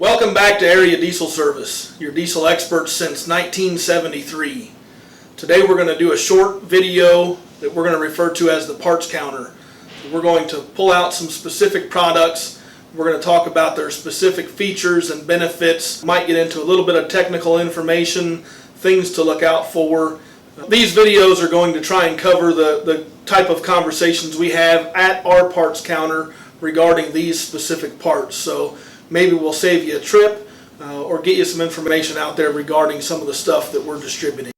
Welcome back to Area Diesel Service, your diesel experts since 1973. Today we're going to do a short video that we're going to refer to as the parts counter. We're going to pull out some specific products. We're going to talk about their specific features and benefits. Might get into a little bit of technical information, things to look out for. These videos are going to try and cover the type of conversations we have at our parts counter regarding these specific parts. So maybe we'll save you a trip or get you some information out there regarding some of the stuff that we're distributing.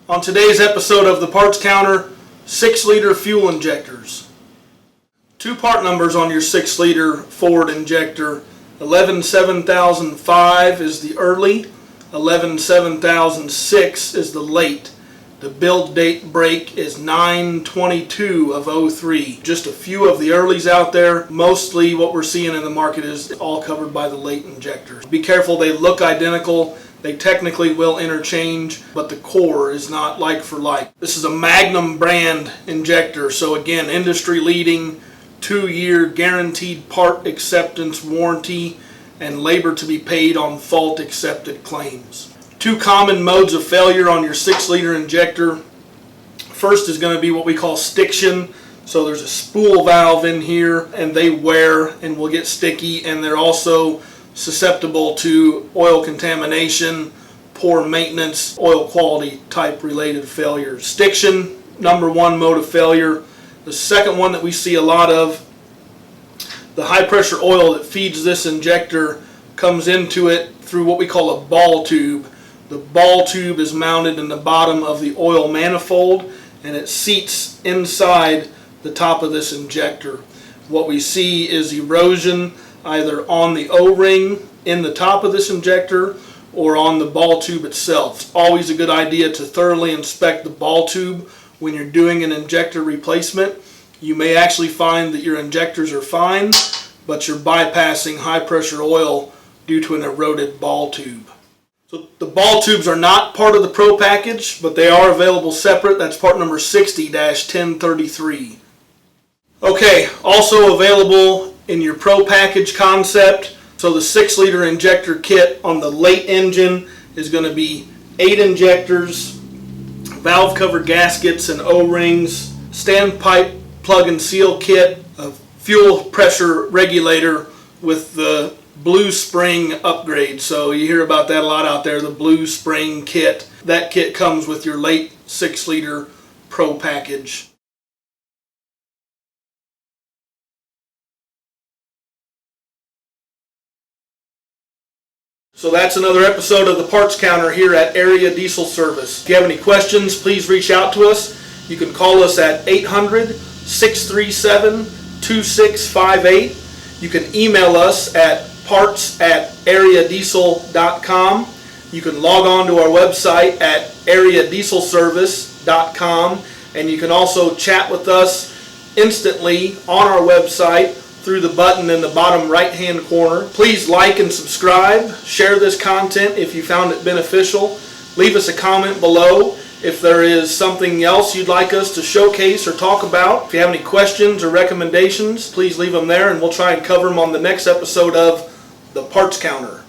On today's episode of the parts counter, 6-liter fuel injectors. Two part numbers on your 6-liter Ford injector. 117005 is the early, 117006 is the late. The build date break is 9/22 of 03. Just a few of the earlies out there. Mostly what we're seeing in the market is all covered by the late injectors. Be careful, they look identical. They technically will interchange, but the core is not like for like. This is a Magnum brand injector, so again, industry leading, 2-year guaranteed part acceptance warranty, and labor to be paid on fault accepted claims. Two common modes of failure on your 6-liter injector. First is going to be what we call stiction. So there's a spool valve in here and they wear and will get sticky, and they're also susceptible to oil contamination, poor maintenance, oil quality type related failures. Stiction, number one mode of failure. The second one that we see a lot of, the high pressure oil that feeds this injector comes into it through what we call a ball tube. The ball tube is mounted in the bottom of the oil manifold and it seats inside the top of this injector. What we see is erosion either on the O-ring in the top of this injector or on the ball tube itself. It's always a good idea to thoroughly inspect the ball tube when you're doing an injector replacement. You may actually find that your injectors are fine, but you're bypassing high pressure oil due to an eroded ball tube. So the ball tubes are not part of the Pro Package, but they are available separate. That's part number 60-1033. Okay, also available in your Pro Package concept. So the 6-liter injector kit on the late engine is going to be 8 injectors, valve cover gaskets and O-rings, standpipe plug and seal kit, a fuel pressure regulator with the blue spring upgrade. So you hear about that a lot out there, the blue spring kit. That kit comes with your late 6-liter Pro Package. So that's another episode of the Parts Counter here at Area Diesel Service. If you have any questions, please reach out to us. You can call us at 800-637-2658. You can email us at parts@areadiesel.com. You can log on to our website at areadieselservice.com, and you can also chat with us instantly on our website through the button in the bottom right hand corner. Please like and subscribe. Share this content if you found it beneficial. Leave us a comment below if there is something else you'd like us to showcase or talk about. If you have any questions or recommendations, please leave them there and we'll try and cover them on the next episode of the Parts Counter.